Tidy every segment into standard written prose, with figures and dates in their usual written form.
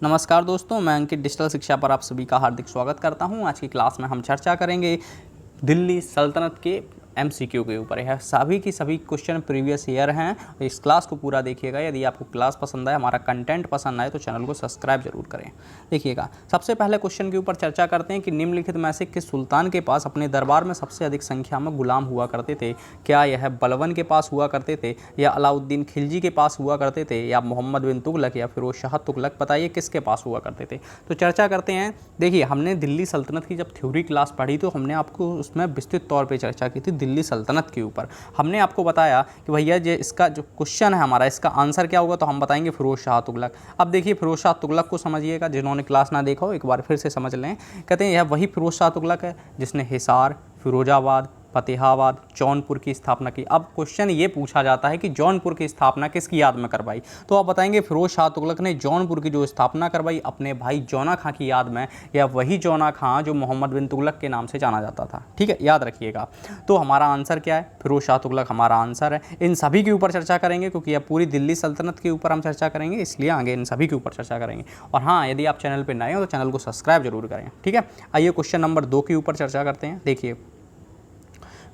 नमस्कार दोस्तों, मैं अंकित डिजिटल शिक्षा पर आप सभी का हार्दिक स्वागत करता हूं। आज की क्लास में हम चर्चा करेंगे दिल्ली सल्तनत के एमसीक्यू के ऊपर। यह सभी की सभी क्वेश्चन प्रीवियस ईयर हैं। इस क्लास को पूरा देखिएगा। यदि आपको क्लास पसंद आए, हमारा कंटेंट पसंद आए तो चैनल को सब्सक्राइब जरूर करें। देखिएगा, सबसे पहले क्वेश्चन के ऊपर चर्चा करते हैं कि निम्नलिखित में से किस सुल्तान के पास अपने दरबार में सबसे अधिक संख्या में गुलाम हुआ करते थे? क्या यह बलबन के पास हुआ करते थे, या अलाउद्दीन खिलजी के पास हुआ करते थे, या मोहम्मद बिन तुगलक या फिरोज शाह तुगलक? बताइए किसके पास हुआ करते थे। तो चर्चा करते हैं। देखिए, हमने दिल्ली सल्तनत की जब थ्योरी क्लास पढ़ी तो हमने आपको उसमें विस्तृत तौर पर चर्चा की थी दिल्ली सल्तनत के ऊपर। हमने आपको बताया कि भैया ये इसका जो क्वेश्चन है हमारा, इसका आंसर क्या होगा, तो हम बताएंगे फिरोज शाह तुगलक। अब देखिए, फिरोज शाह तुगलक को समझिएगा, जिन्होंने क्लास ना देखा हो एक बार फिर से समझ लें। कहते हैं यह वही फिरोज शाह तुगलक है जिसने हिसार, फिरोजाबाद, फतेहाबाद, जौनपुर की स्थापना की। अब क्वेश्चन ये पूछा जाता है कि जौनपुर की स्थापना किसकी याद में करवाई, तो आप बताएंगे फिरोज शाह तुगलक ने जौनपुर की जो स्थापना करवाई अपने भाई जौना खां की याद में, या वही जौना खां जो मोहम्मद बिन तुगलक के नाम से जाना जाता था। ठीक है, याद रखिएगा। तो हमारा आंसर क्या है? फिरोज शाह तुगलक हमारा आंसर है। इन सभी के ऊपर चर्चा करेंगे क्योंकि यह पूरी दिल्ली सल्तनत के ऊपर हम चर्चा करेंगे, इसलिए आगे इन सभी के ऊपर चर्चा करेंगे। और हाँ, यदि आप चैनल पर नए हो तो चैनल को सब्सक्राइब जरूर करें। ठीक है, आइए क्वेश्चन नंबर 2 के ऊपर चर्चा करते हैं। देखिए,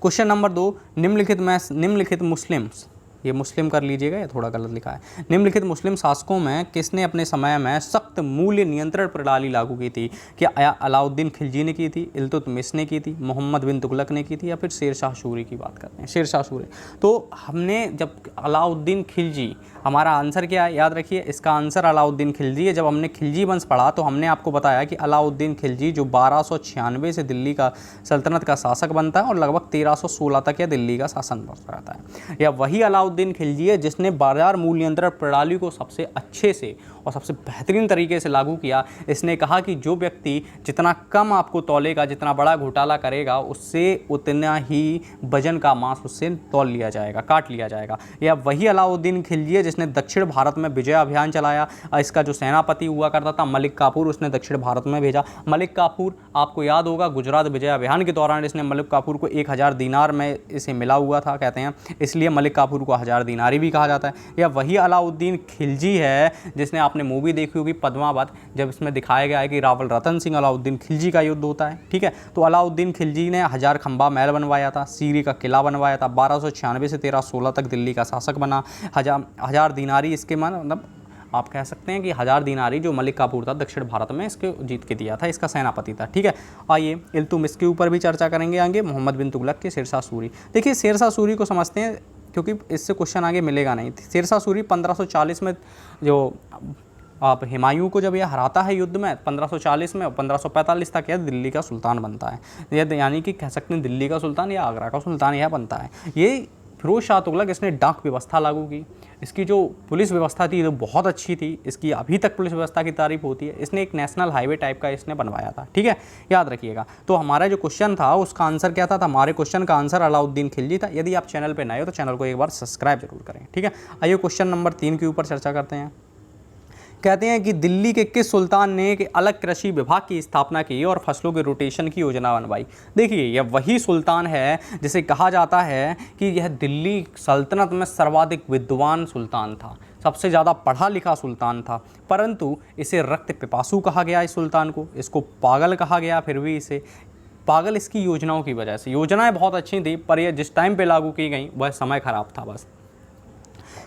क्वेश्चन नंबर 2, निम्नलिखित मुस्लिम्स, ये मुस्लिम कर लीजिएगा, ये थोड़ा गलत लिखा है। निम्नलिखित मुस्लिम शासकों में किसने अपने समय में सख्त मूल्य नियंत्रण प्रणाली लागू की थी? क्या अलाउद्दीन खिलजी ने की थी, इल्तुतमिश ने की थी, मोहम्मद बिन तुगलक ने की थी, या फिर शेर शाह सूरी की बात करते हैं? शेर शाह सूरी। तो हमने जब अलाउद्दीन खिलजी, हमारा आंसर क्या है याद रखिए, इसका आंसर अलाउद्दीन खिलजी है। जब हमने खिलजी वंश पढ़ा तो हमने आपको बताया कि अलाउद्दीन खिलजी जो 1296 से दिल्ली का सल्तनत का शासक बनता है और लगभग 1316 तक यह दिल्ली का शासन करता है। या वही अलाउद्दीन खिलजी है जिसने बाजार मूल्य नियंत्रण प्रणाली को सबसे अच्छे से और सबसे बेहतरीन तरीके से लागू किया। इसने कहा कि जो व्यक्ति जितना कम आपको तौलेगा, जितना बड़ा घोटाला करेगा, उससे उतना ही वजन का मांस उससे तौल लिया जाएगा, काट लिया जाएगा। या वही अलाउद्दीन खिलजी है जिसने दक्षिण भारत में विजय अभियान चलाया। इसका जो सेनापति हुआ करता था मलिक काफूर, उसने दक्षिण भारत में भेजा। मलिक काफूर आपको याद होगा, गुजरात विजय अभियान के दौरान इसने मलिक काफूर को 1000 दीनार में इसे मिला हुआ था, कहते हैं, इसलिए मलिक काफूर को 1000 दीनारी भी कहा जाता है। या वही अलाउद्दीन खिलजी है जिसने आपने मूवी देखी होगी पद्मावत, जब इसमें दिखाया गया है कि रावल रतन सिंह अलाउद्दीन खिलजी का युद्ध होता है। ठीक है, तो अलाउद्दीन खिलजी ने 1000 खंबा महल बनवाया था, सीरी का किला बनवाया था, 1296 से 1316 तक दिल्ली का शासक बना। 1000 दीनारी इसके मतलब आप कह सकते हैं कि 1000 दीनारी जो मलिक काफूर था दक्षिण भारत में इसके जीत के दिया था, इसका सेनापति था। ठीक है, आइए इल्तुतमिश के ऊपर भी चर्चा करेंगे आगे, मोहम्मद बिन तुगलक के शेर शाह सूरी। देखिए, शेर शाह सूरी को समझते हैं क्योंकि इससे क्वेश्चन आगे मिलेगा नहीं। शेर शाह सूरी 1540 में जो आप हुमायूं को जब यह हराता है युद्ध में 1540 में, 1545 तक यह दिल्ली का सुल्तान बनता है। यह यानी कि कह सकते हैं दिल्ली का सुल्तान या आगरा का सुल्तान यह बनता है। ये फिरोज शाह तुगलक, इसने डाक व्यवस्था लागू की। इसकी जो पुलिस व्यवस्था थी वो बहुत अच्छी थी, इसकी अभी तक पुलिस व्यवस्था की तारीफ होती है। इसने एक नेशनल हाईवे टाइप का इसने बनवाया था। ठीक है, याद रखिएगा। तो हमारा जो क्वेश्चन था उसका आंसर क्या था? हमारे क्वेश्चन का आंसर अलाउद्दीन खिलजी था। यदि आप चैनल पर नए हो तो चैनल को एक बार सब्सक्राइब जरूर करें। ठीक है, आइए क्वेश्चन नंबर 3 के ऊपर चर्चा करते हैं। कहते हैं कि दिल्ली के किस सुल्तान ने एक अलग कृषि विभाग की स्थापना की और फसलों के रोटेशन की योजना बनवाई? देखिए, यह वही सुल्तान है जिसे कहा जाता है कि यह दिल्ली सल्तनत में सर्वाधिक विद्वान सुल्तान था, सबसे ज़्यादा पढ़ा लिखा सुल्तान था, परंतु इसे रक्त पिपासु कहा गया। इस सुल्तान को, इसको पागल कहा गया। फिर भी इसे पागल इसकी योजनाओं की वजह से, योजनाएं बहुत अच्छी थी पर यह जिस टाइम पे लागू की गई वह समय खराब था बस।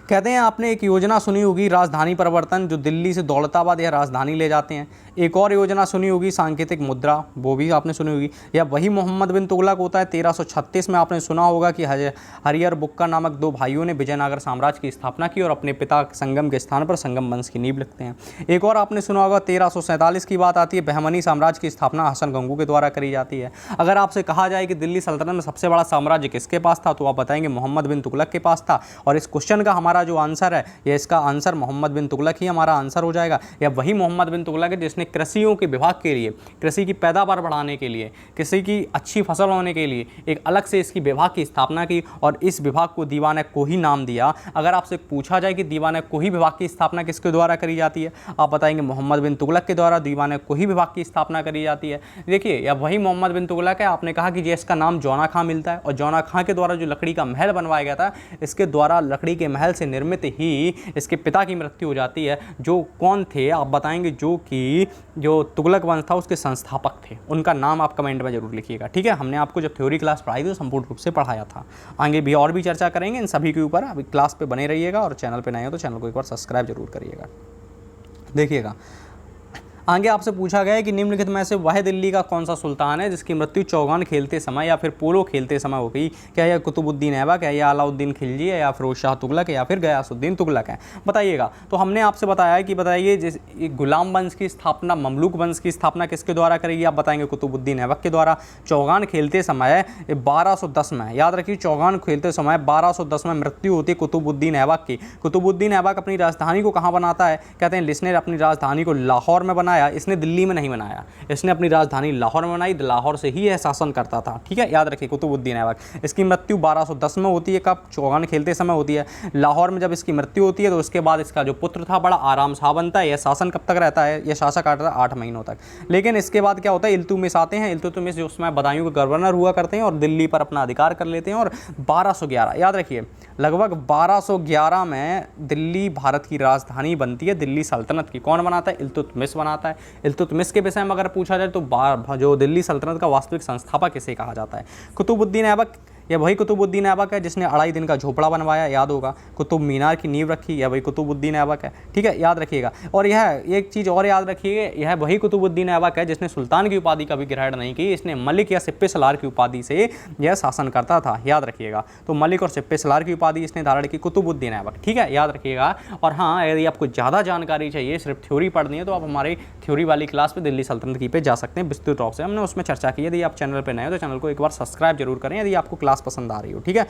कहते हैं आपने एक योजना सुनी होगी राजधानी परिवर्तन, जो दिल्ली से दौलताबाद या राजधानी ले जाते हैं। एक और योजना सुनी होगी सांकेतिक मुद्रा, वो भी आपने सुनी होगी। या वही मोहम्मद बिन तुगलक होता है। 1336 में आपने सुना होगा कि हरियर बुक्का नामक 2 भाइयों ने विजयनगर साम्राज्य की स्थापना की और अपने पिता संगम के स्थान पर संगम वंश की नींव रखते हैं। एक और आपने सुना होगा 1347 की बात आती है, बहमनी साम्राज्य की स्थापना हसन गंगू के द्वारा करी जाती है। अगर आपसे कहा जाए कि दिल्ली सल्तनत में सबसे बड़ा साम्राज्य किसके पास था, तो आप बताएंगे मोहम्मद बिन तुगलक के पास था। और इस क्वेश्चन का हमारा जो आंसर है, या इसका आंसर मोहम्मद बिन तुगलक ही हमारा आंसर हो जाएगा। या वही मोहम्मद बिन तुगलक है जिसने कृषियों के विभाग के लिए, कृषि की पैदावार बढ़ाने के लिए, कृषि की अच्छी फसल होने के लिए एक अलग से इसकी विभाग की स्थापना की और इस विभाग को दीवान कोही नाम दिया। अगर आपसे पूछा जाए कि दीवान कोही विभाग की स्थापना किसके द्वारा करी जाती है, आप बताएंगे मोहम्मद बिन तुगलक के द्वारा दीवान कोही विभाग की स्थापना करी जाती है। देखिए, या वही मोहम्मद बिन तुगलक है। आपने कहा कि इसका नाम जौना खां मिलता है और जौना खां के द्वारा जो लकड़ी का महल बनवाया गया था, इसके द्वारा लकड़ी के महल से निर्मित ही इसके पिता की मृत्यु हो जाती है। जो कौन थे आप बताएंगे, जो कि जो तुगलक वंश था उसके संस्थापक थे, उनका नाम आप कमेंट में जरूर लिखिएगा। ठीक है, हमने आपको जब थ्योरी क्लास पढ़ाई थी तो संपूर्ण रूप से पढ़ाया था। आगे भी और भी चर्चा करेंगे इन सभी के ऊपर। अभी क्लास पे बने रहिएगा और चैनल पे नए हो तो चैनल को एक बार सब्सक्राइब जरूर करिएगा। देखिएगा, आगे आपसे पूछा गया है कि निम्नलिखित में से वह दिल्ली का कौन सा सुल्तान है जिसकी मृत्यु चौगान खेलते समय या फिर पोलो खेलते समय हो गई? क्या यह कुतुबुद्दीन ऐबक है, या अलाउद्दीन खिलजी है, या फिरोज शाह तुगलक है, या फिर गयासुद्दीन तुगलक है? बताइएगा। तो हमने आपसे बताया है कि बताइए जिस गुलाम वंश की स्थापना, ममलूक वंश की स्थापना किसके द्वारा करेगी? आप बताएंगे कुतुबुद्दीन ऐबक के द्वारा। चौगान खेलते समय 1210 में, याद रखिए चौगान खेलते समय 1210 में मृत्यु होती है कुतुबुद्दीन ऐबक की। कुतुबुद्दीन ऐबक अपनी राजधानी को कहाँ बनाता है? कहते हैं इसने अपनी राजधानी को लाहौर में बनाया, इसने दिल्ली में नहीं बनाया, इसने अपनी राजधानी लाहौर में बनाई, लाहौर से ही यह शासन करता था। ठीक है, याद रखिए कुतुबुद्दीन ऐबक। इसकी मृत्यु 1210 में होती है। कब? चौगान खेलते समय होती है। लाहौर में जब इसकी मृत्यु होती है तो उसके बाद इसका जो पुत्र था बड़ा आराम शाह बनता है। यह शासन कब तक रहता है? यह शासक आता है 8 महीनों तक। लेकिन इसके बाद क्या होता है? इल्तुतमिश आते हैं। इल्तुतमिश जो उसमें बदायूं के गवर्नर हुआ करते हैं और दिल्ली पर अपना अधिकार कर लेते हैं। और 1211, याद रखिए लगभग 1211 में दिल्ली भारत की राजधानी बनती है, दिल्ली सल्तनत की। कौन बनाता है? इल्तुतमिश बनाता है। इल्तुतमिश के विषय में अगर पूछा जाए तो जो दिल्ली सल्तनत का वास्तविक संस्थापक किसे कहा जाता है? कुतुबुद्दीन ऐबक। यह वही कुतुबुद्दीन ऐबक है जिसने 2.5 दिन का झोपड़ा बनवाया, याद होगा। कुतुब मीनार की नींव रखी, यह वही कुतुबुद्दीन ऐबक है। ठीक है, याद रखिएगा। और यह एक चीज़ और याद रखिए, यह वही कुतुबुद्दीन ऐबक है जिसने सुल्तान की उपाधि कभी ग्रहण नहीं की, इसने मलिक या सिप्पे सलार की उपाधि से यह शासन करता था, याद रखिएगा। तो मलिक और सिप्पे सलार की उपाधि इसने धारण की, कुतुबुद्दीन ऐबक। ठीक है, याद रखिएगा। और हाँ, यदि आपको ज़्यादा जानकारी चाहिए, सिर्फ थ्योरी पढ़नी है, तो आप हमारी थ्योरी वाली क्लास पे दिल्ली सल्तनत की पे जा सकते हैं, विस्तृत रूप से हमने उसमें चर्चा की। यदि आप चैनल पर नए हो तो चैनल को एक बार सब्सक्राइब जरूर करें यदि आपको क्लास पसंद आ रही हो। ठीक है,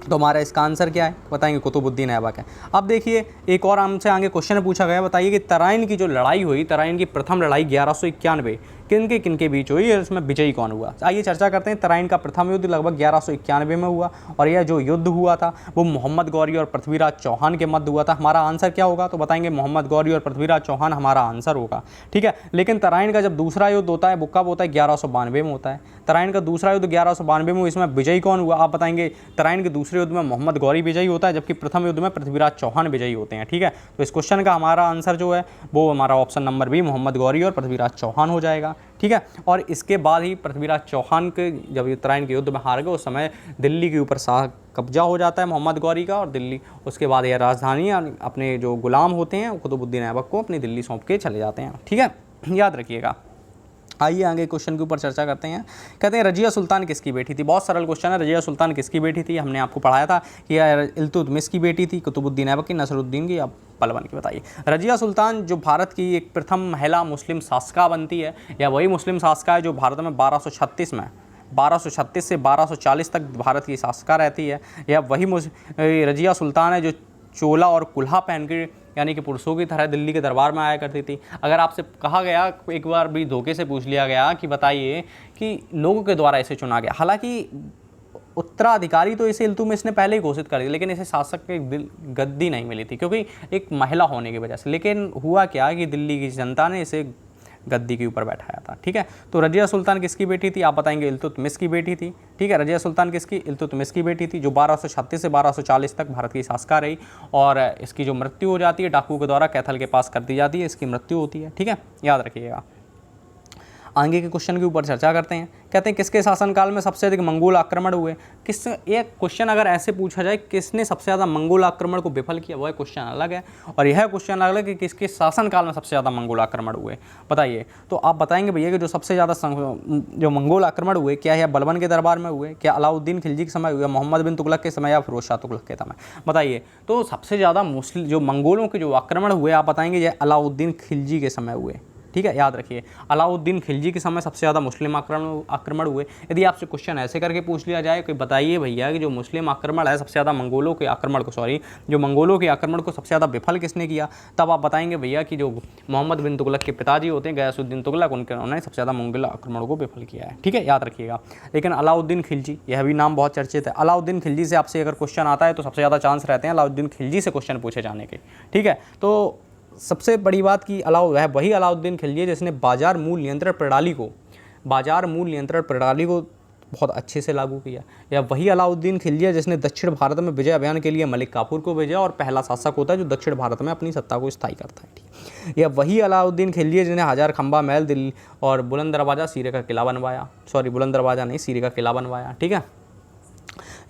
तो हमारा इसका आंसर क्या है? बताएंगे कुतुबुद्दीन ऐबक है। अब देखिए एक और हमसे आगे क्वेश्चन पूछा गया, बताइए कि तराइन की जो लड़ाई हुई, तराइन की प्रथम लड़ाई 1191 किनके बीच हुई और इसमें विजयी कौन हुआ? आइए चर्चा करते हैं। तराइन का प्रथम युद्ध लगभग 1191 में हुआ और यह जो युद्ध हुआ था वो मोहम्मद गौरी और पृथ्वीराज चौहान के मध्य हुआ था। हमारा आंसर क्या होगा? तो बताएंगे मोहम्मद गौरी और पृथ्वीराज चौहान हमारा आंसर होगा। ठीक है, लेकिन तराइन का जब दूसरा युद्ध होता है वो कब होता है? 1192 में होता है। तराइन का दूसरा युद्ध 1192 में, इसमें विजयी कौन हुआ? आप बताएंगे तराइन के दूसरे युद्ध में मोहम्मद गौरी विजयी होता है, जबकि प्रथम युद्ध में पृथ्वीराज चौहान विजयी होते हैं। ठीक है, तो इस क्वेश्चन का हमारा आंसर जो है वो हमारा option number B Mohammad Ghori और पृथ्वीराज चौहान हो जाएगा। ठीक है, और इसके बाद ही पृथ्वीराज चौहान के जब ये तराइन के युद्ध में हार गए उस समय दिल्ली के ऊपर कब्जा हो जाता है मोहम्मद गौरी का, और दिल्ली उसके बाद यह राजधानी अपने जो गुलाम होते हैं कुतुबुद्दीन ऐबक को अपनी दिल्ली सौंप के चले जाते हैं। ठीक है, याद रखिएगा। आइए आगे क्वेश्चन के ऊपर चर्चा करते हैं। कहते हैं रजिया सुल्तान किसकी बेटी थी? बहुत सरल क्वेश्चन है। रजिया सुल्तान किसकी बेटी थी? हमने आपको पढ़ाया था कि इल्तुतमिश की बेटी थी, कुतुबुद्दीन ऐबक की, नसरुद्दीन की, या पलवन की। बताइए रजिया सुल्तान जो भारत की एक प्रथम महिला मुस्लिम शासका बनती है, या वही मुस्लिम शासका है जो भारत में 1236 से 1240 तक भारत की शासका रहती है, या वही रजिया सुल्तान है जो चोला और कुल्हा पहन के यानी कि पुरुषों की तरह दिल्ली के दरबार में आया करती थी। अगर आपसे कहा गया, एक बार भी धोखे से पूछ लिया गया कि बताइए कि लोगों के द्वारा इसे चुना गया, हालांकि उत्तराधिकारी तो इसे इल्तुतमिश ने पहले ही घोषित कर दिया, लेकिन इसे शासक की गद्दी नहीं मिली थी क्योंकि एक महिला होने की वजह से। लेकिन हुआ क्या कि दिल्ली की जनता ने इसे गद्दी के ऊपर बैठाया था। ठीक है, तो रजिया सुल्तान किसकी बेटी थी? आप बताएंगे इल्तुतमिश की बेटी थी। ठीक है, रजिया सुल्तान किसकी? इल्तुतमिश की बेटी थी, जो 1236 से 1240 तक भारत की शासका रही, और इसकी जो मृत्यु हो जाती है डाकू के द्वारा कैथल के पास कर दी जाती है, इसकी मृत्यु होती है। ठीक है, याद रखिएगा। आगे के क्वेश्चन के ऊपर चर्चा करते हैं। कहते हैं किसके शासनकाल में सबसे अधिक मंगोल आक्रमण हुए? एक क्वेश्चन अगर ऐसे पूछा जाए किसने सबसे ज़्यादा मंगोल आक्रमण को विफल किया, वह क्वेश्चन अलग है, और यह क्वेश्चन अलग है कि किसके शासनकाल में सबसे ज़्यादा मंगोल आक्रमण हुए। बताइए, तो आप बताएंगे भैया कि जो सबसे ज़्यादा जो मंगोल आक्रमण हुए क्या है? बलबन के दरबार में हुए, क्या अलाउद्दीन खिलजी के समय हुए, मोहम्मद बिन तुगलक के समय, या फिरोज शाह तुगलक के समय? बताइए, तो सबसे ज़्यादा मुस्लिम जो मंगोलों के जो आक्रमण हुए आप बताएंगे ये अलाउद्दीन खिलजी के समय हुए। ठीक है, याद रखिए अलाउद्दीन खिलजी के समय सबसे ज़्यादा मुस्लिम आक्रमण हुए। यदि आपसे क्वेश्चन ऐसे करके पूछ लिया जाए कि बताइए भैया कि जो मुस्लिम आक्रमण है सबसे ज़्यादा मंगोलों के आक्रमण को जो मंगोलों के आक्रमण को सबसे ज़्यादा विफल किसने किया, तब आप बताएंगे भैया कि जो मोहम्मद बिन तुगलक के पिताजी होते हैं गयासुद्दीन तुगलक, उन्होंने सबसे ज़्यादा मंगोल आक्रमण को विफल किया है। ठीक है, याद रखिएगा। लेकिन अलाउद्दीन खिलजी, यह भी नाम बहुत चर्चित है। अलाउद्दीन खिलजी से आपसे अगर क्वेश्चन आता है तो सबसे ज़्यादा चांस रहते हैं अलाउद्दीन खिलजी से क्वेश्चन पूछे जाने के। ठीक है, तो सबसे बड़ी बात कि वही अलाउद्दीन खिलजी जिसने बाजार मूल्य नियंत्रण प्रणाली को बहुत अच्छे से लागू किया। या वही अलाउद्दीन खिलजी है जिसने दक्षिण भारत में विजय अभियान के लिए मलिक काफूर को भेजा और पहला शासक होता है जो दक्षिण भारत में अपनी सत्ता को स्थायी करता है। ठीक, या वही अलाउद्दीन खिलजी है जिन्हें हजार खंबा महल दिल्ली और बुलंद दरवाजा सीरे का किला बनवाया, सॉरी बुलंद दरवाजा नहीं, सीरे का किला बनवाया। ठीक है,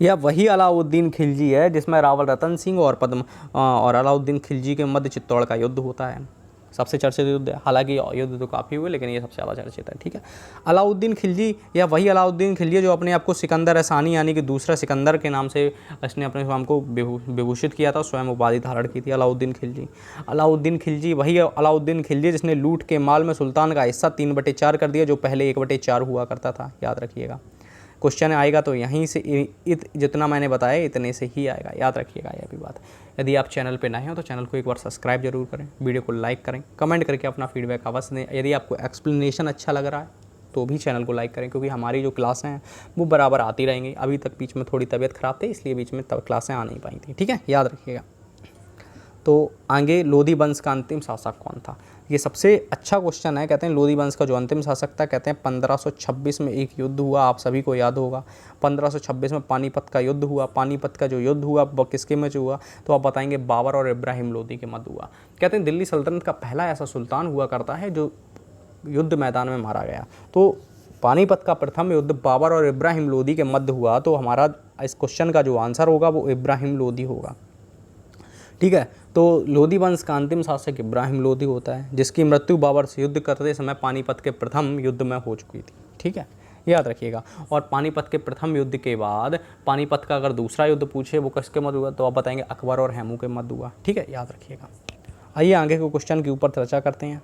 यह वही अलाउद्दीन खिलजी है जिसमें रावल रतन सिंह और अलाउद्दीन खिलजी के मध्य चित्तौड़ का युद्ध होता है, सबसे चर्चित युद्ध है। हालांकि युद्ध तो काफ़ी हुए लेकिन ये सबसे ज़्यादा चर्चित है। ठीक है, अलाउद्दीन खिलजी या वही अलाउद्दीन खिलजी जो अपने आप को सिकंदर असानी यानी कि दूसरा सिकंदर के नाम से इसने अपने नाम को विभूषित किया था, स्वयं उपाधि धारण की थी अलाउद्दीन खिलजी। अलाउद्दीन खिलजी वही अलाउद्दीन खिलजी जिसने लूट के माल में सुल्तान का हिस्सा 3/4 कर दिया जो पहले 1/4 हुआ करता था, याद रखिएगा। क्वेश्चन आएगा तो यहीं से जितना मैंने बताया इतने से ही आएगा, याद रखिएगा यह भी बात। यदि आप चैनल पे नए हो तो चैनल को एक बार सब्सक्राइब जरूर करें, वीडियो को लाइक करें, कमेंट करके अपना फीडबैक अवश्य दें। यदि आपको एक्सप्लेनेशन अच्छा लग रहा है तो भी चैनल को लाइक करें, क्योंकि हमारी जो क्लासें हैं वो बराबर आती रहेंगी। अभी तक बीच में थोड़ी तबीयत खराब थी इसलिए बीच में क्लासें आ नहीं पाई थी। ठीक है, याद रखिएगा। तो आगे लोधी वंश का अंतिम शासक कौन था, ये सबसे अच्छा क्वेश्चन है। कहते हैं लोधी वंश का जो अंतिम शासक था, कहते हैं 1526 में एक युद्ध हुआ, आप सभी को याद होगा। 1526 में पानीपत का युद्ध हुआ। पानीपत का जो युद्ध हुआ वो किसके मध्य हुआ, तो आप बताएंगे बाबर और इब्राहिम लोधी के मध्य हुआ। कहते हैं दिल्ली सल्तनत का पहला ऐसा सुल्तान हुआ करता है जो युद्ध मैदान में मारा गया। तो पानीपत का प्रथम युद्ध बाबर और इब्राहिम लोधी के मध्य हुआ, तो हमारा इस क्वेश्चन का जो आंसर होगा वो इब्राहिम लोधी होगा। ठीक है, तो लोधी वंश का अंतिम शासक इब्राहिम लोधी होता है जिसकी मृत्यु बाबर से युद्ध करते समय पानीपत के प्रथम युद्ध में हो चुकी थी। ठीक है, याद रखिएगा। और पानीपत के प्रथम युद्ध के बाद पानीपत का अगर दूसरा युद्ध पूछे वो किसके मध्य हुआ, तो आप बताएंगे अकबर और हेमू के मध्य हुआ। ठीक है, याद रखिएगा। आइए आगे के क्वेश्चन के ऊपर चर्चा करते हैं।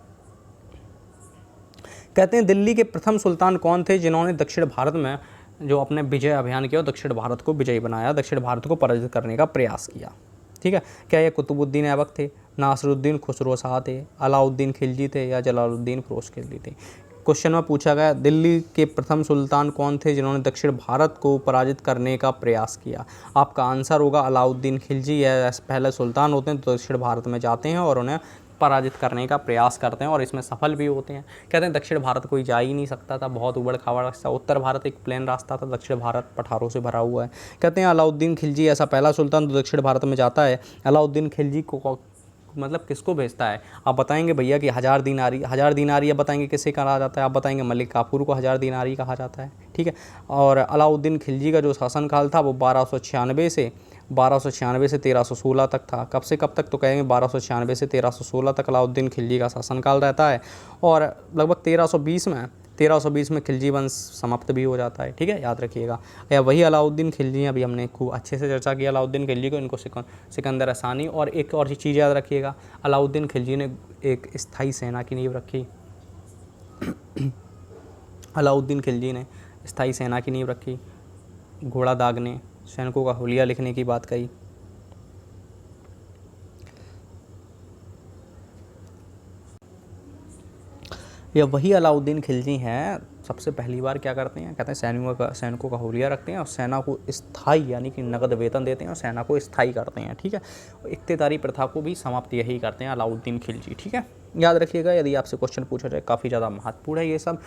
कहते हैं दिल्ली के प्रथम सुल्तान कौन थे जिन्होंने दक्षिण भारत में जो अपने विजय अभियान किया, दक्षिण भारत को विजयी बनाया, दक्षिण भारत को पराजित करने का प्रयास किया। ठीक है, क्या ये कुतुबुद्दीन ऐबक थे, नासिरुद्दीन खुसरो शाह थे, अलाउद्दीन खिलजी थे या जलालुद्दीन फिरोज खिलजी थे। क्वेश्चन में पूछा गया दिल्ली के प्रथम सुल्तान कौन थे जिन्होंने दक्षिण भारत को पराजित करने का प्रयास किया। आपका आंसर होगा अलाउद्दीन खिलजी। या पहले सुल्तान होते हैं तो दक्षिण भारत में जाते हैं और उन्हें पराजित करने का प्रयास करते हैं और इसमें सफल भी होते हैं। कहते हैं दक्षिण भारत कोई जा ही नहीं सकता था, बहुत उबड़ खाबड़ रास्ता, उत्तर भारत एक प्लेन रास्ता था, दक्षिण भारत पठारों से भरा हुआ है। कहते हैं अलाउद्दीन खिलजी ऐसा पहला सुल्तान जो दक्षिण भारत में जाता है। अलाउद्दीन खिलजी को मतलब किसको भेजता है, आप बताएंगे भैया कि 1000 दीनारी। 1000 दीनारी आप बताएंगे किसे कहा जाता है, आप बताएंगे मलिक काफूर को 1000 दीनारी कहा जाता है। ठीक है, और अलाउद्दीन खिलजी का जो शासनकाल था वो 1296 से 1316 तक था। कब से कब तक, तो कहेंगे 1296 से 1316 तक अलाउद्दीन खिलजी का शासनकाल रहता है और लगभग 1320 में खिलजी वंश समाप्त भी हो जाता है। ठीक है, याद रखिएगा। या वही अलाउद्दीन खिलजी, अभी हमने खूब अच्छे से चर्चा की अलाउद्दीन खिलजी को, इनको सिकंदर असानी। और एक और चीज़ याद रखिएगा, अलाउद्दीन खिलजी ने एक स्थायी सेना की नींव रखी। अलाउद्दीन खिलजी ने स्थायी सेना की नींव रखी, घोड़ा दागने, सैनिकों का हुलिया लिखने की बात कही। यह वही अलाउद्दीन खिलजी हैं सबसे पहली बार क्या करते हैं, कहते हैं सैनिकों का हुलिया रखते हैं और सेना को स्थायी यानी कि नगद वेतन देते हैं और सेना को स्थायी करते हैं। ठीक है, इख्तियारी प्रथा को भी समाप्त यही करते हैं अलाउद्दीन खिलजी। ठीक है, याद रखिएगा। यदि आपसे क्वेश्चन पूछा जाए काफ़ी ज़्यादा महत्वपूर्ण है ये सब।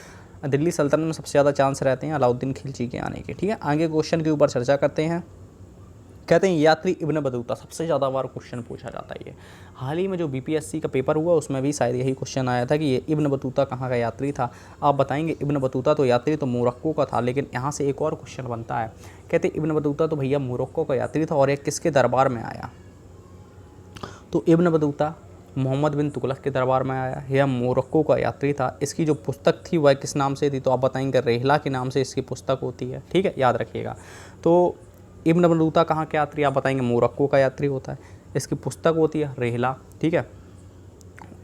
दिल्ली सल्तनत में सबसे ज़्यादा चांस रहते हैं अलाउद्दीन खिलजी के आने के। ठीक है, आगे क्वेश्चन के ऊपर चर्चा करते हैं। कहते हैं यात्री इब्न बतूता, सबसे ज़्यादा बार क्वेश्चन पूछा जाता है ये। हाल ही में जो बीपीएससी का पेपर हुआ उसमें भी शायद यही क्वेश्चन आया था कि ये इब्न बतूता कहाँ का यात्री था। आप बताएंगे इब्न बतूता तो यात्री तो मोरक्को का था, लेकिन यहाँ से एक और क्वेश्चन बनता है। कहते हैं इब्न बतूता तो भैया मोरक्को का यात्री था और एक किसके दरबार में आया, तो इब्न बतूता मोहम्मद बिन तुगलक के दरबार में आया। यह मोरक्को का यात्री था। इसकी जो पुस्तक थी वह किस नाम से थी, तो आप बताएंगे रेहला के नाम से इसकी पुस्तक होती है। ठीक है, याद रखिएगा। तो इब्न बतूता कहाँ के यात्री, आप बताएंगे मोरक्को का यात्री होता है। इसकी पुस्तक होती है रेहला। ठीक है,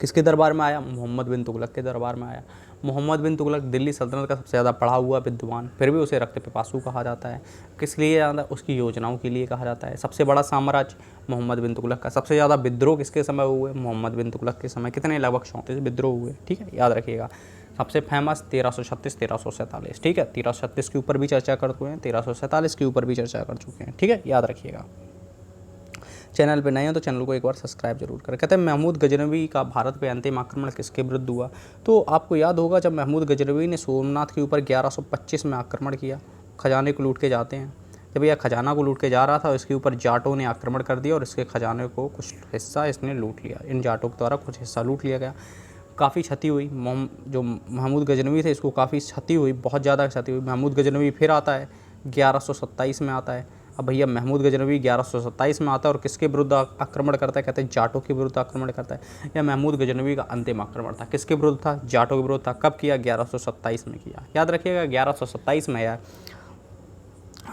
किसके दरबार में आया, मोहम्मद बिन तुगलक के दरबार में आया। मोहम्मद बिन तुगलक दिल्ली सल्तनत का सबसे ज़्यादा पढ़ा हुआ विद्वान, फिर भी उसे रक्त पिपासु कहा जाता है। किस लिए ज़्यादा, उसकी योजनाओं के लिए कहा जाता है। सबसे बड़ा साम्राज्य मोहम्मद बिन तुगलक का। सबसे ज़्यादा विद्रोह किसके समय हुए, मोहम्मद बिन तुगलक के समय। कितने, लगभग 34 विद्रोह हुए। ठीक है, याद रखिएगा। सबसे फेमस 1336 1347। ठीक है, 1336 के ऊपर भी चर्चा कर चुके हैं, 1347 के ऊपर भी चर्चा कर चुके हैं। ठीक है, याद रखिएगा। चैनल पे नए हो तो चैनल को एक बार सब्सक्राइब जरूर करें। कहते हैं महमूद गजनवी का भारत पे अंतिम आक्रमण किसके विरुद्ध हुआ, तो आपको याद होगा जब महमूद गजनवी ने सोमनाथ के ऊपर 1125 में आक्रमण किया खजाने को लूट के जाते हैं। जब यह खजाना को लूट के जा रहा था, इसके ऊपर जाटों ने आक्रमण कर दिया और इसके खजाने को कुछ हिस्सा इसने लूट लिया। इन जाटों के द्वारा कुछ हिस्सा लूट लिया गया। काफ़ी क्षति हुई। जो महमूद गजनवी थे, इसको काफ़ी क्षति हुई, बहुत ज़्यादा क्षति हुई। महमूद गजनवी फिर आता है, 1127 में आता है। अब भैया महमूद गजनवी 1127 में आता है और किसके विरुद्ध आक्रमण करता है? कहते हैं जाटों के विरुद्ध आक्रमण करता है। यह महमूद गजनवी का अंतिम आक्रमण था। किसके विरुद्ध था? जाटों के विरुद्ध था। कब किया? 1127 में किया। याद रखिएगा, 1127 में यह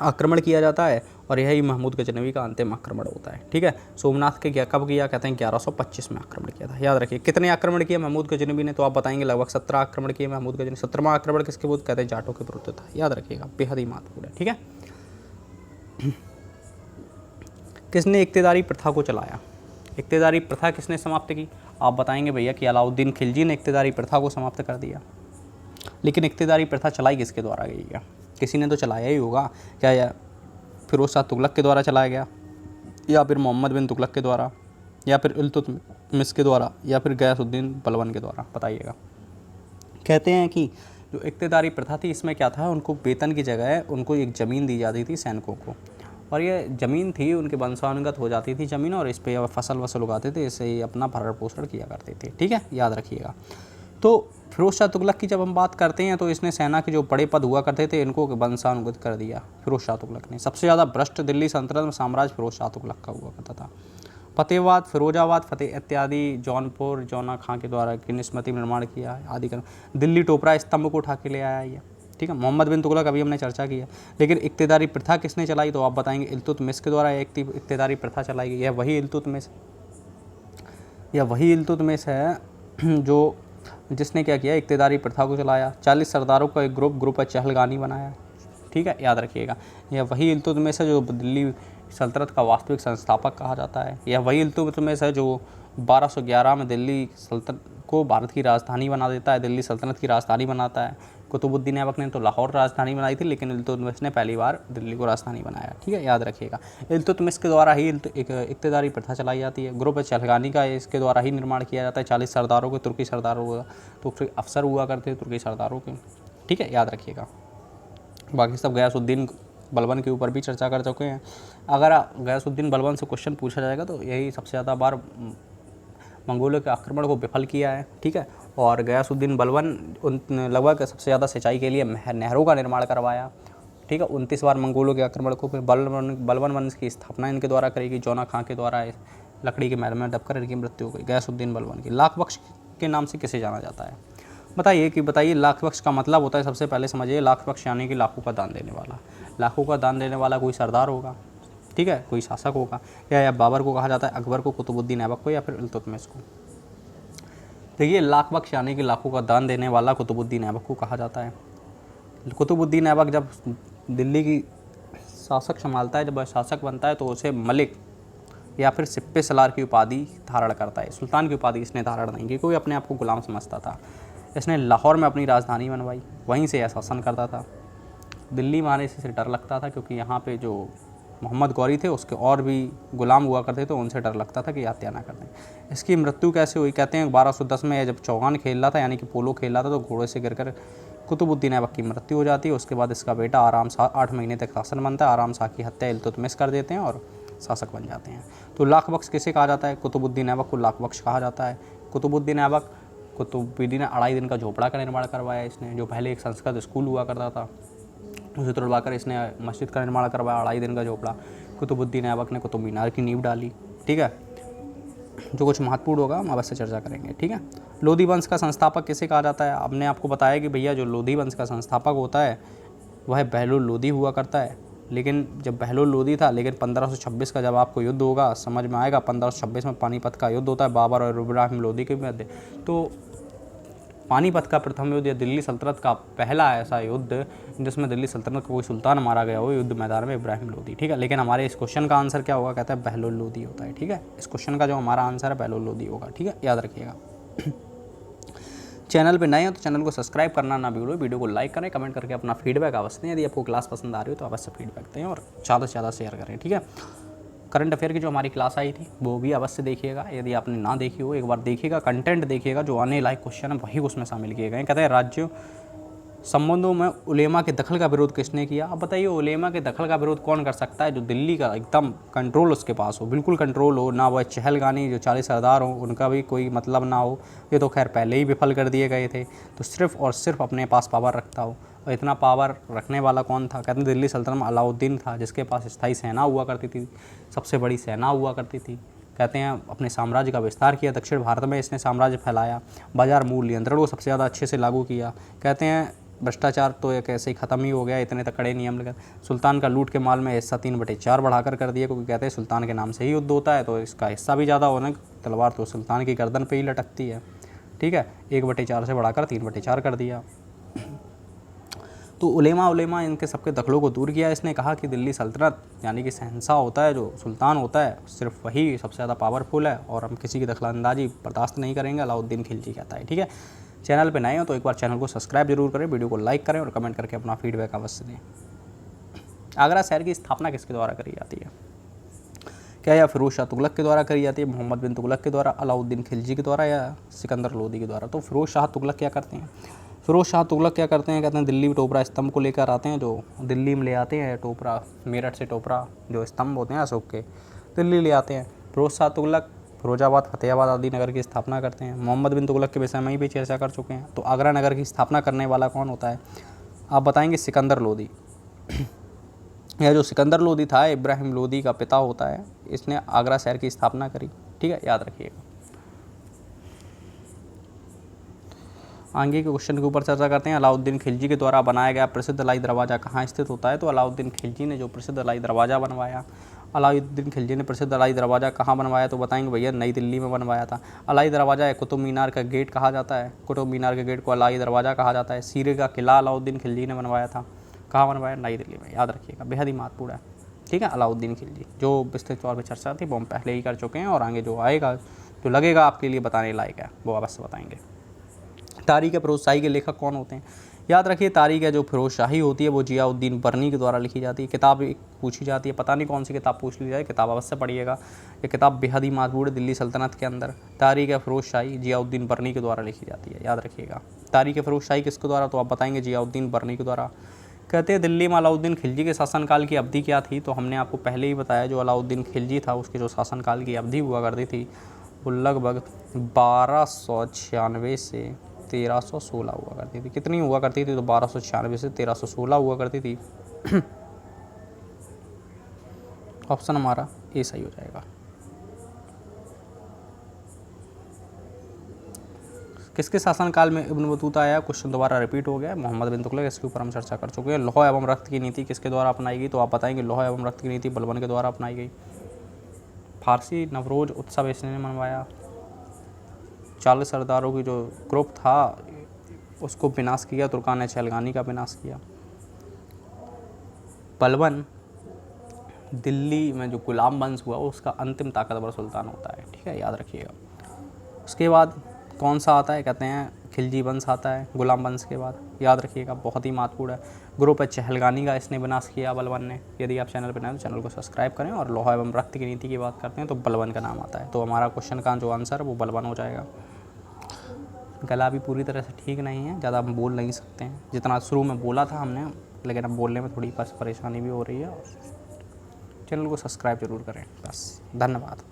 आक्रमण किया जाता है और यही महमूद गजनवी का अंतिम आक्रमण होता है। ठीक है। सोमनाथ के कब किया? कहते हैं 1125 में आक्रमण किया था। याद रखिए, कितने आक्रमण किए महमूद गजनवी ने? तो आप बताएंगे लगभग 17 आक्रमण किए महमूद गजनवी। 17वां आक्रमण किसके विरुद्ध? कहते हैं जाटों के विरुद्ध था। याद रखिएगा, बेहद ही महत्वपूर्ण है। ठीक है। किसने इक्तेदारी प्रथा को चलाया? इक्तेदारी प्रथा किसने समाप्त की? आप बताएंगे भैया कि अलाउद्दीन खिलजी ने इक्तेदारी प्रथा को समाप्त कर दिया। लेकिन इक्तेदारी प्रथा चलाई किसके द्वारा गई है? किसी ने तो चलाया ही होगा। क्या यह फिरोज शाह तुगलक के द्वारा चलाया गया, या फिर मोहम्मद बिन तुगलक के द्वारा, या फिर इल्तुतमिश के द्वारा, या फिर गयासुद्दीन बलबन के द्वारा? बताइएगा। कहते हैं कि जो इक्तेदारी प्रथा थी, इसमें क्या था, उनको वेतन की जगह उनको एक ज़मीन दी जाती थी सैनिकों को, और ये ज़मीन थी उनके वंशानुगत हो जाती थी ज़मीन, और इस पर फसल वसल उगाते थे, इससे अपना भरण पोषण किया करते थे। ठीक है, याद रखिएगा। तो फिरोज शाह तुगलक की जब हम बात करते हैं तो इसने सेना के जो बड़े पद हुआ करते थे इनको वंशानुगत कर दिया फिरोज शाह तुगलक ने। सबसे ज़्यादा भ्रष्ट दिल्ली सल्तनत में साम्राज्य फिरोज शाह तुगलक का हुआ करता था। फतेहाबाद, फिरोजाबाद, फतेह इत्यादि, जौनपुर, जौना खां के द्वारा की स्मृति निर्माण किया आदि कर। दिल्ली टोपरा स्तंभ को उठा के ले आया ये। ठीक है। मोहम्मद बिन तुगलक अभी हमने चर्चा की है। लेकिन इक्तेदारी प्रथा किसने चलाई? तो आप बताएंगे इल्तुतमिश के द्वारा इक्तेदारी प्रथा चलाई गई। यह वही इल्तुतमिश है जो जिसने क्या किया, इक्तेदारी प्रथा को चलाया। 40 सरदारों का एक ग्रुप है चहलगानी बनाया। ठीक है, याद रखिएगा। यह वही इल्तुतमिश है जो दिल्ली सल्तनत का वास्तविक संस्थापक कहा जाता है। यह वही इल्तुतमिश है जो 1211 में दिल्ली सल्तनत को भारत की राजधानी बना देता है, दिल्ली सल्तनत की राजधानी बनाता है। कुतुबुद्दीन ऐबक ने तो लाहौर राजधानी बनाई थी, लेकिन इल्तुतमिश ने पहली बार दिल्ली को राजधानी बनाया। ठीक है, याद रखिएगा। इल्तुतमिश के द्वारा ही इक्तेदारी प्रथा चलाई जाती है। ग्रुप चहलगानी का इसके द्वारा ही निर्माण किया जाता है। 40 सरदारों के, तुर्की सरदारों का, तुर्की अफसर हुआ करते थे तुर्की सरदारों के। ठीक है, याद रखिएगा। बाकी सब गयासुद्दीन बलबन के ऊपर भी चर्चा कर चुके हैं। अगर गयासुद्दीन बलबन से क्वेश्चन पूछा जाएगा तो यही सबसे ज़्यादा बार मंगोलों के आक्रमण को विफल किया है। ठीक है, और गयासुद्दीन बलबन लगभग सबसे ज़्यादा सिंचाई के लिए नहरों का निर्माण करवाया। ठीक है, 29 बार मंगोलों के आक्रमण को। फिर बलबन वंश की स्थापना इनके द्वारा करेगी, जौना खां के द्वारा लकड़ी के महल में दबकर इनकी मृत्यु हो गई गयासुद्दीन बलबन की। लाख बख्श के नाम से किसे जाना जाता है? बताइए लाख बख्श का मतलब होता है, सबसे पहले समझिए, लाख बख्श यानी कि लाखों का दान देने वाला। लाखों का दान देने वाला कोई सरदार होगा, ठीक है, कोई शासक होगा, या बाबर को कहा जाता है, अकबर को, कुतुबुद्दीन ऐबक को, या फिर इल्तुतमिश को। देखिए, लाख बख्श यानी कि लाखों का दान देने वाला कुतुबुद्दीन ऐबक को कहा जाता है। कुतुबुद्दीन ऐबक जब दिल्ली की शासक संभालता है, जब वह शासक बनता है तो उसे मलिक या फिर सिप्पे सलार की उपाधि धारण करता है। सुल्तान की उपाधि इसने धारण नहीं की, कोई अपने आप को गुलाम समझता था। इसने लाहौर में अपनी राजधानी बनवाई, वहीं से यह शासन करता था। दिल्ली में आने से डर लगता था, क्योंकि यहाँ पे जो मोहम्मद गौरी थे उसके और भी गुलाम हुआ करते, तो उनसे डर लगता था कि हत्या ना कर दें। इसकी मृत्यु कैसे हुई? कहते हैं 1210 में जब चौगान खेल रहा था, यानी कि पोलो खेल रहा था, तो घोड़े से गिरकर कुतुबुद्दीन ऐबक की मृत्यु हो जाती है। उसके बाद इसका बेटा आराम शाह 8 महीने तक शासन बनता है। आराम शाह की हत्या इल्तुतमिश कर देते हैं और शासक बन जाते हैं। तो लाख बख्श किसे कहा जाता है? कुतुबुद्दीन ऐबक को लाख बख्श कहा जाता है। कुतुबुद्दीन ऐबक कुतुबुद्दीन ने 2.5 दिन का झोपड़ा का निर्माण करवाया इसने, जो पहले एक संस्कृत स्कूल हुआ करता था उसे तोड़वाकर इसने मस्जिद का निर्माण करवाया। 2.5 दिन का झोपड़ा। कुतुबुद्दीन ऐबक ने कुतुब मीनार की नींव डाली। ठीक है, जो कुछ महत्वपूर्ण होगा हम अवश्य चर्चा करेंगे। ठीक है, लोधी वंश का संस्थापक किसे कहा जाता है? हमने आपको बताया कि भैया जो लोधी वंश का संस्थापक होता है वह बहलोल लोधी हुआ करता है। लेकिन जब बहलोल लोधी था, लेकिन 1526 का जब आपको युद्ध होगा समझ में आएगा, 1526 में पानीपत का युद्ध होता है बाबर और इब्राहिम लोधी के मध्य। तो पानीपत का प्रथम युद्ध या दिल्ली सल्तनत का पहला ऐसा युद्ध जिसमें दिल्ली सल्तनत का कोई सुल्तान मारा गया हो, युद्ध मैदान में इब्राहिम लोधी। ठीक है, लेकिन हमारे इस क्वेश्चन का आंसर क्या होगा? कहता है बहलोल लोधी होता है। ठीक है, इस क्वेश्चन का जो हमारा आंसर है बहलोल लोधी होगा। ठीक है, याद रखिएगा। चैनल पे नए हैं तो चैनल को सब्सक्राइब करना ना भूलो, वीडियो को लाइक करें, कमेंट करके अपना फीडबैक अवश्य दें। यदि आपको क्लास पसंद आ रही हो तो अवश्य फीडबैक दें और ज़्यादा से ज़्यादा शेयर करें। ठीक है, करंट अफेयर की जो हमारी क्लास आई थी वो भी अवश्य देखिएगा। यदि आपने ना देखी हो एक बार देखिएगा, कंटेंट देखिएगा, जो आने लायक क्वेश्चन है वही उसमें शामिल किए गए हैं। कहते हैं राज्यों संबंधों में उलेमा के दखल का विरोध किसने किया? अब बताइए, उलेमा के दखल का विरोध कौन कर सकता है? जो दिल्ली का एकदम कंट्रोल उसके पास हो, बिल्कुल कंट्रोल हो, ना वह चहलगानी जो 40 सरदार हों उनका भी कोई मतलब ना हो। ये तो खैर पहले ही विफल कर दिए गए थे। तो सिर्फ और सिर्फ अपने पास पावर रखता हो। और इतना पावर रखने वाला कौन था? कहते हैं दिल्ली सल्तनत में अलाउद्दीन था, जिसके पास स्थायी सेना हुआ करती थी, सबसे बड़ी सेना हुआ करती थी। कहते हैं अपने साम्राज्य का विस्तार किया, दक्षिण भारत में इसने साम्राज्य फैलाया, बाजार मूल्य नियंत्रण को सबसे ज़्यादा अच्छे से लागू किया। कहते हैं भ्रष्टाचार तो एक ऐसे ही ख़त्म ही हो गया, इतने तकड़े नियम लगे। सुल्तान का लूट के माल में हिस्सा 3/4 बढ़ाकर कर दिया, क्योंकि कहते हैं सुल्तान के नाम से ही युद्ध होता है, तो इसका हिस्सा भी ज़्यादा होना। तलवार तो सुल्तान की गर्दन पे ही लटकती है, ठीक है। 1/4 से बढ़ाकर 3/4 कर दिया। तो उलेमा इनके सबके दखलों को दूर किया। इसने कहा कि दिल्ली सल्तनत यानी कि शहंशाह होता है, जो सुल्तान होता है, सिर्फ वही सबसे ज़्यादा पावरफुल है और हम किसी की दखलंदाजी बर्दाश्त नहीं करेंगे, अलाउद्दीन खिलजी कहता है, ठीक है। चैनल पे नए हो तो एक बार चैनल को सब्सक्राइब जरूर करें, वीडियो को लाइक करें और कमेंट करके अपना फीडबैक अवश्य दें। आगरा शहर की स्थापना किसके द्वारा करी जाती है? क्या यह फिरोज शाह तुगलक के द्वारा करी जाती है, मोहम्मद बिन तुगलक के द्वारा, अलाउद्दीन खिलजी के द्वारा या सिकंदर लोदी के द्वारा? तो फिरोज शाह तुगलक क्या करते हैं? फिरोज शाह तुगलक क्या करते हैं? कहते हैं दिल्ली टोपरा स्तंभ को लेकर आते हैं, जो दिल्ली में ले आते हैं टोपरा, मेरठ से टोपरा जो स्तंभ होते हैं अशोक के, दिल्ली ले आते हैं। फिरोज शाह तुगलक फिरोजाबाद, फतेहाबाद आदि नगर की स्थापना करते हैं। मोहम्मद बिन तुगलक के विषय में ही भी चर्चा कर चुके हैं। तो आगरा नगर की स्थापना करने वाला कौन होता है? आप बताएंगे सिकंदर लोदी। यह जो सिकंदर लोदी था, इब्राहिम लोदी का पिता होता है, इसने आगरा शहर की स्थापना करी, ठीक है, याद रखिएगा। आगे के क्वेश्चन के ऊपर चर्चा करते हैं। अलाउद्दीन खिलजी के द्वारा बनाया गया प्रसिद्ध लाई दरवाज़ा कहाँ स्थित होता है? तो अलाउद्दीन खिलजी ने जो प्रसिद्ध लाई दरवाज़ा बनवाया, अलाउद्दीन खिलजी ने प्रसिद्ध अलाई दरवाज़ा कहाँ बनवाया? तो बताएंगे भैया नई दिल्ली में बनवाया था। अलाई दरवाज़ा है, कुतुब मीनार का गेट कहा जाता है, कुतुब मीनार के गेट को अलाई दरवाज़ा कहा जाता है। सीरे का किला अलाउद्दीन खिलजी ने बनवाया था, कहाँ बनवाया? नई दिल्ली में, याद रखिएगा, बेहद ही महत्वपूर्ण है, ठीक है। अलाउद्दीन खिलजी जो विस्तृत तौर पर चर्चा थी वो हम पहले ही कर चुके हैं, और आगे जो आएगा जो लगेगा आपके लिए बताने लायक है वो अवश्य बताएंगे। तारीख़ फिरोज शाही के लेखक कौन होते हैं? याद रखिए, तारीख़ है जो फिरोज शाही होती है वो जियाउद्दीन बर्नी के द्वारा लिखी जाती है। किताब एक पूछी जाती है, पता नहीं कौन सी किताब पूछ ली जाए, किताब अवश्य पढ़िएगा। ये किताब बेहद ही महत्वपूर्ण है दिल्ली सल्तनत के अंदर। तारीख़ है फिरोज शाही जियाउद्दीन बर्नी के द्वारा लिखी जाती है, याद रखिएगा। तारीख़ है फिरोज शाही किसके द्वारा? तो आप बताएंगे जियाउद्दीन बर्नी के द्वारा। कहते हैं दिल्ली में अलाउद्दीन खिलजी के शासनकाल की अवधि क्या थी? तो हमने आपको पहले ही बताया, जो अलाउद्दीन खिलजी था उसके जो शासनकाल की अवधि हुआ करती थी वो लगभग 1296 से 1316 हुआ करती थी। कितनी हुआ करती थी? तो 1296 से 1316 हुआ करती थी। ऑप्शन हमारा ए सही हो जाएगा। किसके शासनकाल में इब्न बतूता आया? क्वेश्चन दोबारा रिपीट हो गया, मोहम्मद बिन तुगलक, इसके ऊपर हम चर्चा कर चुके हैं। लौह एवं रक्त की नीति किसके द्वारा अपनाई गई? तो आप बताएंगे लौह एवं रक्त की नीति बलबन के द्वारा अपनाई गई। फारसी नवरोज उत्सव इसने मनवाया। 40 सरदारों की जो ग्रुप था उसको विनाश किया, तुर्कान ने चहलगानी का विनाश किया। बलबन दिल्ली में जो गुलाम वंश हुआ उसका अंतिम ताकतवर सुल्तान होता है, ठीक है, याद रखिएगा। उसके बाद कौन सा आता है? कहते हैं खिलजी वंश आता है गुलाम वंश के बाद, याद रखिएगा, बहुत ही महत्वपूर्ण है। ग्रुप है चहलगानी का, इसने विनाश किया बलबन ने। यदि आप चैनल पर नए हैं तो चैनल को सब्सक्राइब करें। और लौह एवं रक्त की नीति की बात करते हैं तो बलबन का नाम आता है। तो हमारा क्वेश्चन का जो आंसर है वो बलबन हो जाएगा। गला भी पूरी तरह से ठीक नहीं है, ज़्यादा हम बोल नहीं सकते हैं, जितना शुरू में बोला था हमने, लेकिन अब बोलने में थोड़ी परेशानी भी हो रही है। चैनल को सब्सक्राइब जरूर करें, बस, धन्यवाद।